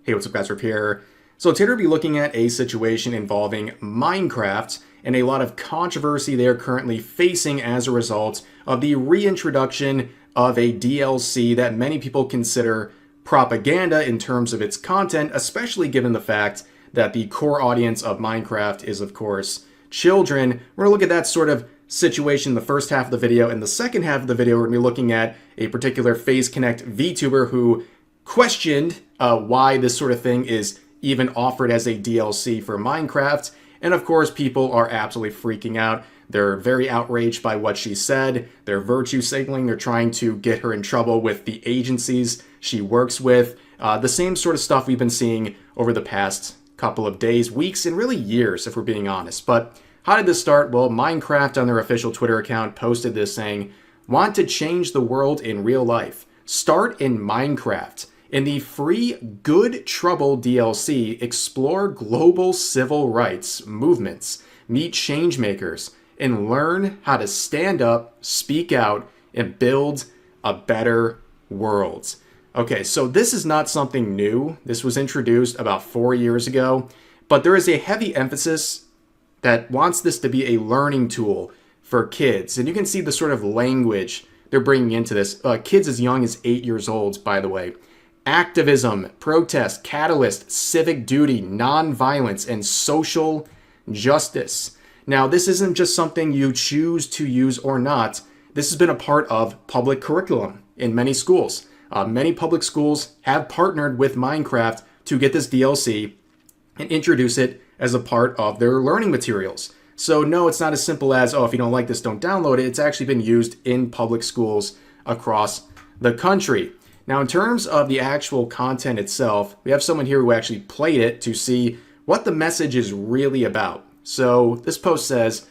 Hey, what's up guys, Rip here. So today we'll be looking at a situation involving Minecraft and a lot of controversy they are currently facing as a result of the reintroduction of a DLC that many people consider propaganda in terms of its content, especially given the fact that the core audience of Minecraft is, of course, children. We're going to look at that sort of situation in the first half of the video. In the second half of the video, we're going to be looking at a particular Phase Connect VTuber who questioned why this sort of thing is even offered as a DLC for Minecraft. And of course, people are absolutely freaking out. They're very outraged by what she said. They're virtue signaling. They're trying to get her in trouble with the agencies she works with. The same sort of stuff we've been seeing over the past couple of days, weeks, and really years, if we're being honest. But how did this start? Well, Minecraft on their official Twitter account posted this saying, "Want to change the world in real life? Start in Minecraft. In the free Good Trouble DLC, explore global civil rights movements, meet changemakers, and learn how to stand up, speak out, and build a better world." Okay, so this is not something new. This was introduced about 4 years ago, but there is a heavy emphasis that wants this to be a learning tool for kids. And you can see the sort of language they're bringing into this. Kids as young as 8 years old, by the way. Activism, protest, catalyst, civic duty, nonviolence, and social justice. Now, this isn't just something you choose to use or not. This has been a part of public curriculum in many schools. Many public schools have partnered with Minecraft to get this DLC and introduce it as a part of their learning materials. So no, it's not as simple as, oh, if you don't like this, don't download it. It's actually been used in public schools across the country. Now, in terms of the actual content itself, we have someone here who actually played it to see what the message is really about. So this post says,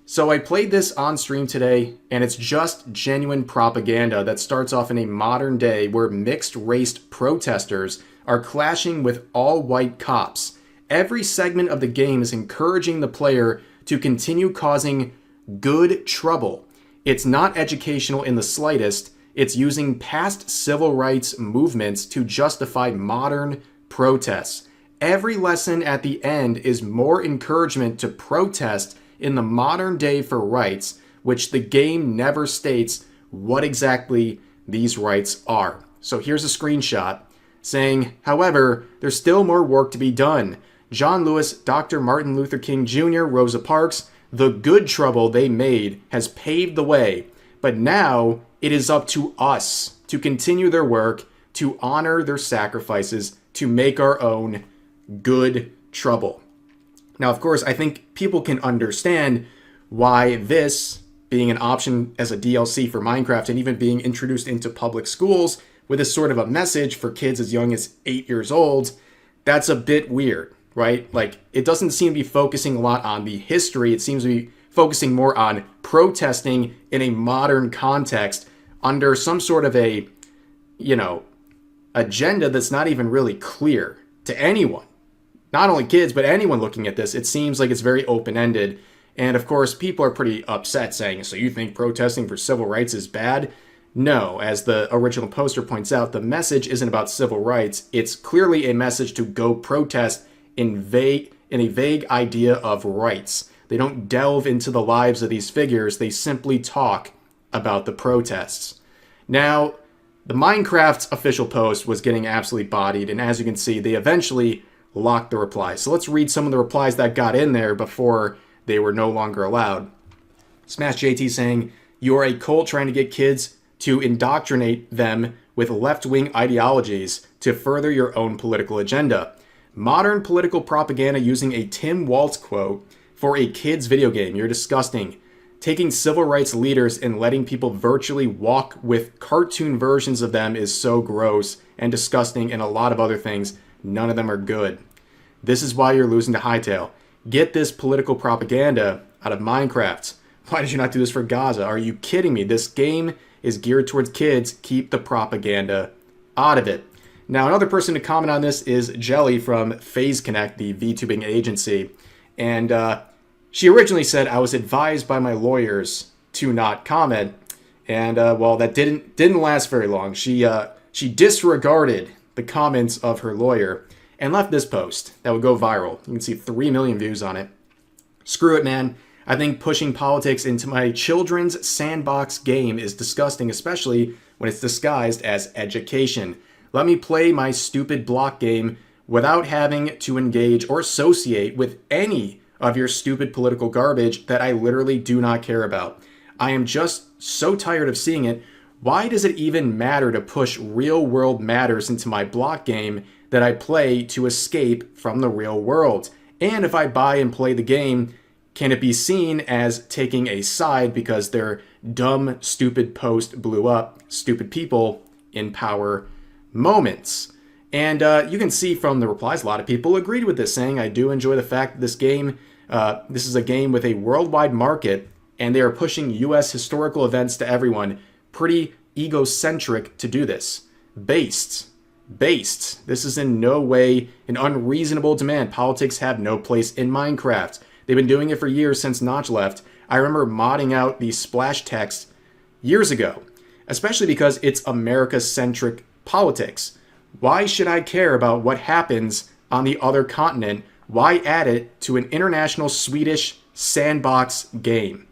"So I played this on stream today, and it's just genuine propaganda that starts off in a modern day where mixed-race protesters are clashing with all-white cops. Every segment of the game is encouraging the player to continue causing good trouble. It's not educational in the slightest. It's using past civil rights movements to justify modern protests. Every lesson at the end is more encouragement to protest in the modern day for rights, which the game never states what exactly these rights are." So here's a screenshot saying, "However, there's still more work to be done. John Lewis, Dr. Martin Luther King Jr., Rosa Parks, the good trouble they made has paved the way. But now it is up to us to continue their work, to honor their sacrifices, to make our own good trouble." Now, of course, I think people can understand why this being an option as a DLC for Minecraft and even being introduced into public schools with this sort of a message for kids as young as 8 years old, that's a bit weird, right? Like, it doesn't seem to be focusing a lot on the history. It seems to be focusing more on protesting in a modern context under some sort of a, agenda that's not even really clear to anyone. Not only kids, but anyone looking at this. It seems like it's very open-ended. And of course, people are pretty upset saying, "So you think protesting for civil rights is bad?" No, as the original poster points out, the message isn't about civil rights. It's clearly a message to go protest in a vague idea of rights. They don't delve into the lives of these figures. They simply talk about the protests. Now, the Minecraft official post was getting absolutely bodied. And as you can see, they eventually locked the replies. So let's read some of the replies that got in there before they were no longer allowed. Smash JT saying, "You are a cult trying to get kids to indoctrinate them with left-wing ideologies to further your own political agenda. Modern political propaganda using a Tim Waltz quote for a kid's video game. You're disgusting. Taking civil rights leaders and letting people virtually walk with cartoon versions of them is so gross and disgusting, and a lot of other things. None of them are good. This is why you're losing to Hightail. Get this political propaganda out of Minecraft. Why did you not do this for Gaza? Are you kidding me? This game is geared towards kids. Keep the propaganda out of it." Now, another person to comment on this is Jelly from Phase Connect, the VTubing agency. And she originally said, "I was advised by my lawyers to not comment." And, well, that didn't last very long. She disregarded the comments of her lawyer and left this post that would go viral. You can see 3 million views on it. Screw it, man. I think pushing politics into my children's sandbox game is disgusting, especially when it's disguised as education. Let me play my stupid block game without having to engage or associate with any of your stupid political garbage that I literally do not care about. I am just so tired of seeing it. Why does it even matter to push real world matters into my block game that I play to escape from the real world? And if I buy and play the game, can it be seen as taking a side because their dumb, stupid post blew up stupid people in power moments? And you can see from the replies, a lot of people agreed with this, saying, I do enjoy the fact that this game, this is a game with a worldwide market, and they are pushing U.S. historical events to everyone. Pretty egocentric to do this. Based. This is in no way an unreasonable demand. Politics have no place in Minecraft. They've been doing it for years since Notch left. I remember modding out the splash text years ago, especially because it's America-centric politics. Why should I care about what happens on the other continent? Why add it to an international Swedish sandbox game?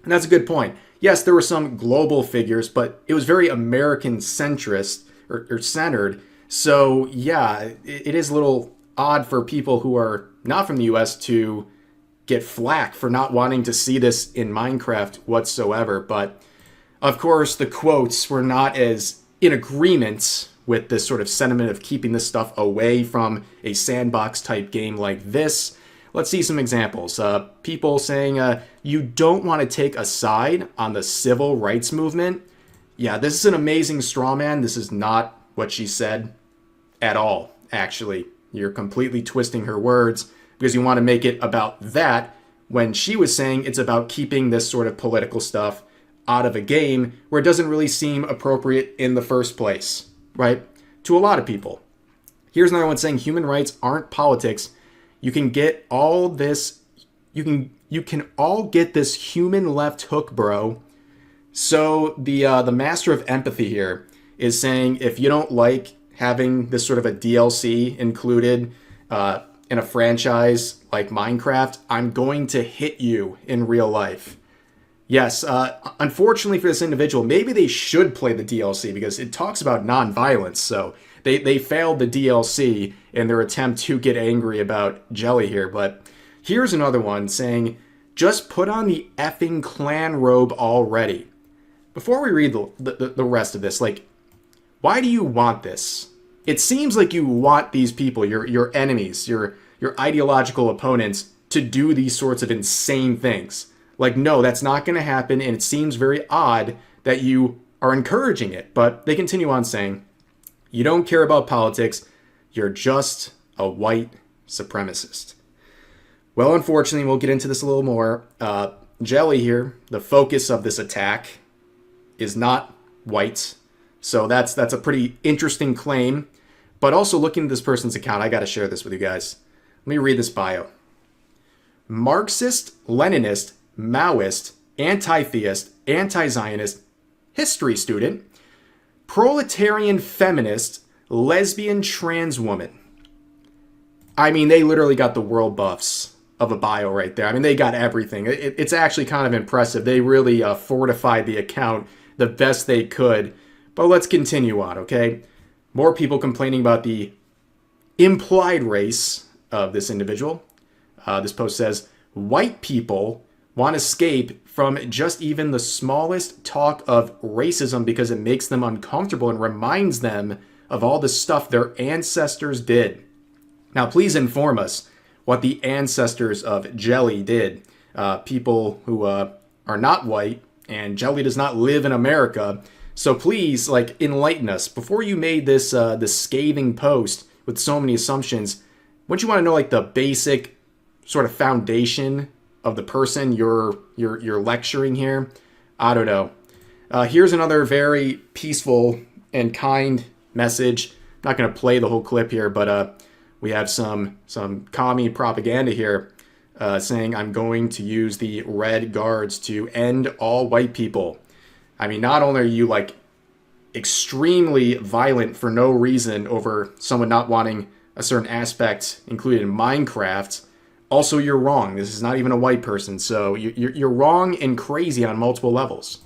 And that's a good point. Yes, there were some global figures, but it was very American-centrist or centered. So yeah, it is a little odd for people who are not from the US to get flack for not wanting to see this in Minecraft whatsoever. But of course, the quotes were not as in agreement with this sort of sentiment of keeping this stuff away from a sandbox type game like this. Let's see some examples. People saying, you don't want to take a side on the civil rights movement. Yeah, this is an amazing straw man. This is not what she said at all, actually. You're completely twisting her words because you want to make it about that when she was saying it's about keeping this sort of political stuff out of a game where it doesn't really seem appropriate in the first place, right? To a lot of people. Here's another one saying human rights aren't politics. You can get all this, you can all get this human left hook, bro. So the master of empathy here is saying if you don't like having this sort of a DLC included in a franchise like Minecraft, I'm going to hit you in real life. Yes, unfortunately for this individual, maybe they should play the DLC because it talks about non-violence. So they failed the DLC in their attempt to get angry about Jelly here. But here's another one saying, just put on the effing clan robe already. Before we read the rest of this, like, why do you want this? It seems like you want these people, your enemies, your ideological opponents, to do these sorts of insane things. Like, no, that's not going to happen, and it seems very odd that you are encouraging it. But they continue on saying, you don't care about politics, you're just a white supremacist. Well, unfortunately, we'll get into this a little more. Jelly here, the focus of this attack, is not white. So that's a pretty interesting claim. But also looking at this person's account, I got to share this with you guys. Let me read this bio. Marxist, Leninist, Maoist, anti-theist, anti-Zionist, history student, proletarian feminist, lesbian trans woman. I mean, they literally got the world buffs of a bio right there. I mean, they got everything. It's actually kind of impressive. They really fortified the account the best they could. But let's continue on, okay? More people complaining about the implied race of this individual. This post says, white people want to escape from just even the smallest talk of racism because it makes them uncomfortable and reminds them of all the stuff their ancestors did. Now, please inform us what the ancestors of Jelly did. People who are not white, and Jelly does not live in America. So please, like, enlighten us. Before you made this this scathing post with so many assumptions, wouldn't you want to know, like, the basic sort of foundation of the person you're lecturing here? I don't know. Here's another very peaceful and kind message. I'm not going to play the whole clip here, but we have some commie propaganda here saying, I'm going to use the red guards to end all white people. I mean, not only are you, like, extremely violent for no reason over someone not wanting a certain aspect included in Minecraft, also you're wrong. This is not even a white person, so you're wrong and crazy on multiple levels.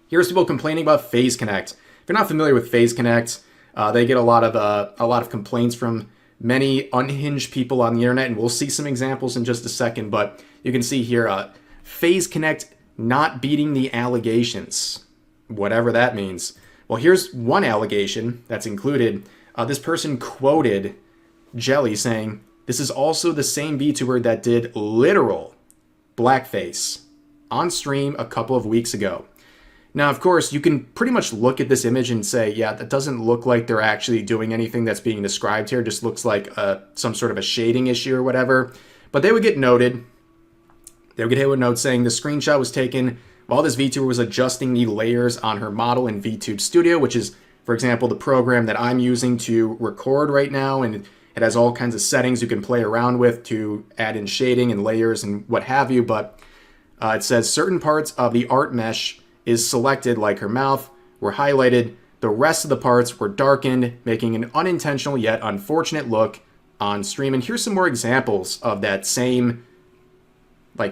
Here's people complaining about Phase Connect. If you're not familiar with Phase Connect, they get a lot of complaints from many unhinged people on the internet, and we'll see some examples in just a second. But you can see here, Phase Connect not beating the allegations, whatever that means. Well, here's one allegation that's included. This person quoted Jelly saying, "This is also the same VTuber that did literal blackface on stream a couple of weeks ago." Now, of course, you can pretty much look at this image and say, yeah, that doesn't look like they're actually doing anything that's being described here. It just looks like some sort of a shading issue or whatever. But they would get noted. They would get hit with notes saying the screenshot was taken while this VTuber was adjusting the layers on her model in VTube Studio, which is, for example, the program that I'm using to record right now. And it has all kinds of settings you can play around with to add in shading and layers and what have you. But it says certain parts of the art mesh is selected, like her mouth, were highlighted. The rest of the parts were darkened, making an unintentional yet unfortunate look on stream. And here's some more examples of that same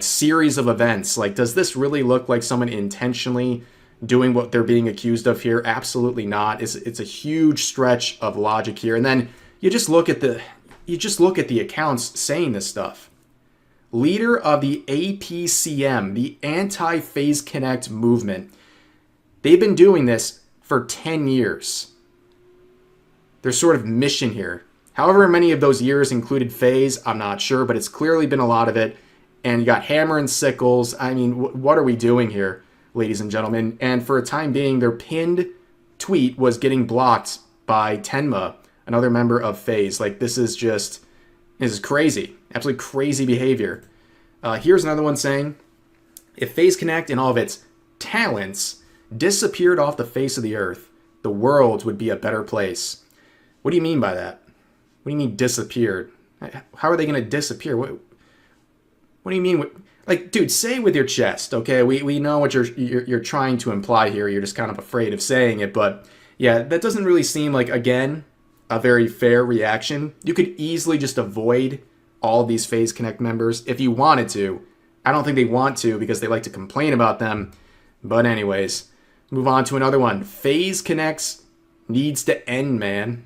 series of events. Does this really look like someone intentionally doing what they're being accused of here? Absolutely not. It's a huge stretch of logic here. And then you just look at the accounts saying this stuff. Leader of the APCM, the Anti-Phase Connect movement. They've been doing this for 10 years. Their sort of mission here. However many of those years included phase, I'm not sure, but it's clearly been a lot of it. And you got hammer and sickles. I mean, what are we doing here, ladies and gentlemen? And for a time being, their pinned tweet was getting blocked by Tenma, another member of phase. This is crazy. Absolutely crazy behavior. Here's another one saying, if Phase Connect and all of its talents disappeared off the face of the earth, the world would be a better place. What do you mean by that? What do you mean disappeared? How are they going to disappear? What do you mean? Dude, say it with your chest, okay? We know what you're trying to imply here. You're just kind of afraid of saying it, but yeah, that doesn't really seem like, again, a very fair reaction. You could easily just avoid all of these Phase Connect members if you wanted to. I don't think they want to because they like to complain about them. But anyways, move on to another one. Phase Connects needs to end, man.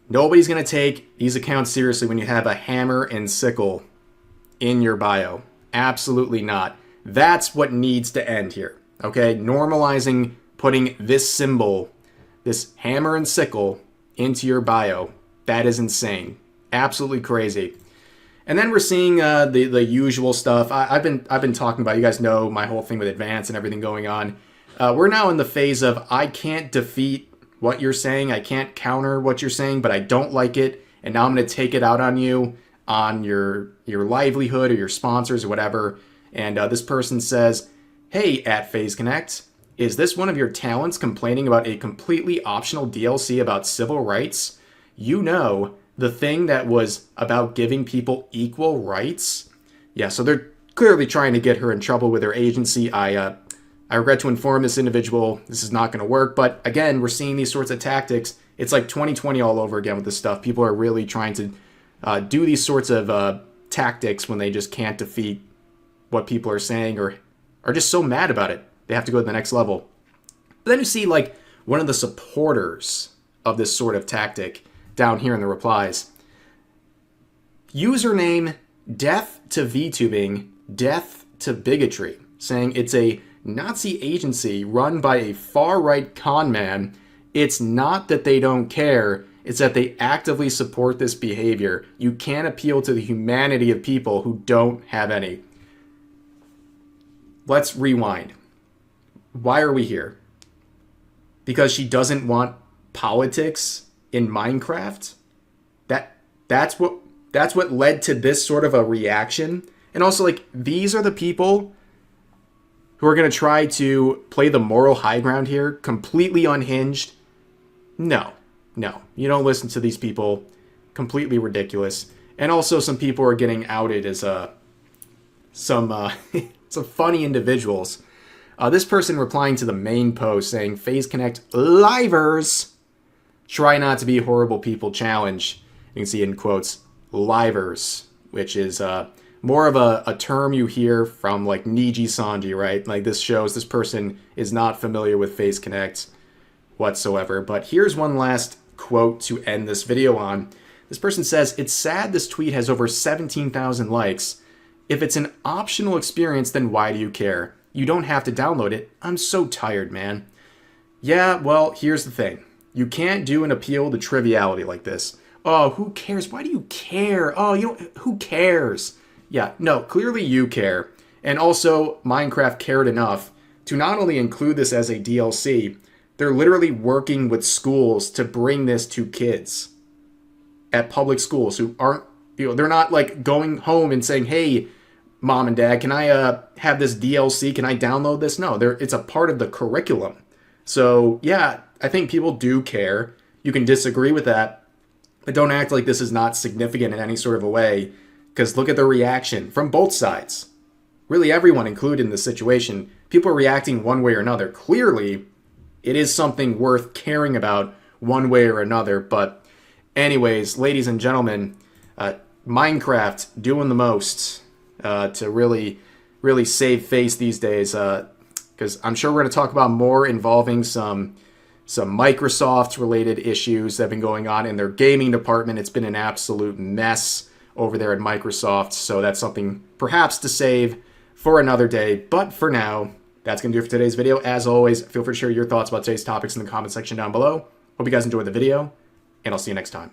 Nobody's going to take these accounts seriously when you have a hammer and sickle in your bio. Absolutely not. That's what needs to end here. Okay? Normalizing putting this symbol, this hammer and sickle, into your bio. That is insane. Absolutely crazy. And then we're seeing the usual stuff. I've been talking about, you guys know my whole thing with Advance and everything going on. We're now in the phase of I can't defeat what you're saying. I can't counter what you're saying, but I don't like it. And now I'm going to take it out on you, on your livelihood or your sponsors or whatever. And this person says, hey, at Phase Connect, is this one of your talents complaining about a completely optional DLC about civil rights? You know, the thing that was about giving people equal rights? Yeah, so they're clearly trying to get her in trouble with her agency. I regret to inform this individual this is not going to work. But again, we're seeing these sorts of tactics. It's like 2020 all over again with this stuff. People are really trying to do these sorts of tactics when they just can't defeat what people are saying or are just so mad about it. They have to go to the next level. But then you see one of the supporters of this sort of tactic down here in the replies. Username Death to VTubing, Death to Bigotry, saying it's a Nazi agency run by a far-right con man. It's not that they don't care, it's that they actively support this behavior. You can't appeal to the humanity of people who don't have any. Let's rewind. Why are we here? Because she doesn't want politics in Minecraft? That's what led to this sort of a reaction. And also, these are the people who are going to try to play the moral high ground here, completely unhinged. No, you don't listen to these people. Completely ridiculous. And also, some people are getting outed as some funny individuals. This person replying to the main post saying, FaZe Connect livers, try not to be horrible people challenge. You can see in quotes, livers, which is more of a term you hear from like Niji Sanji, right? Like this shows this person is not familiar with FaZe Connect whatsoever. But here's one last quote to end this video on. This person says, it's sad this tweet has over 17,000 likes. If it's an optional experience, then why do you care? You don't have to download it. I'm so tired, man. Yeah, well, here's the thing. You can't do an appeal to triviality like this. Oh, who cares? Why do you care? Oh, who cares? Yeah, no, clearly you care. And also, Minecraft cared enough to not only include this as a DLC, they're literally working with schools to bring this to kids at public schools who aren't, they're not like going home and saying, hey, mom and dad, can I have this DLC? Can I download this? No, it's a part of the curriculum. So yeah, I think people do care. You can disagree with that, but don't act like this is not significant in any sort of a way, because look at the reaction from both sides. Really everyone included in the situation. People are reacting one way or another. Clearly, it is something worth caring about one way or another. But anyways, ladies and gentlemen, Minecraft doing the most to really save face these days, because I'm sure we're going to talk about more involving some Microsoft related issues that have been going on in their gaming department. It's been an absolute mess over there at Microsoft, so that's something perhaps to save for another day. But for now, that's going to do it for today's video. As always, feel free to share your thoughts about today's topics in the comment section down below. Hope you guys enjoyed the video, and I'll see you next time.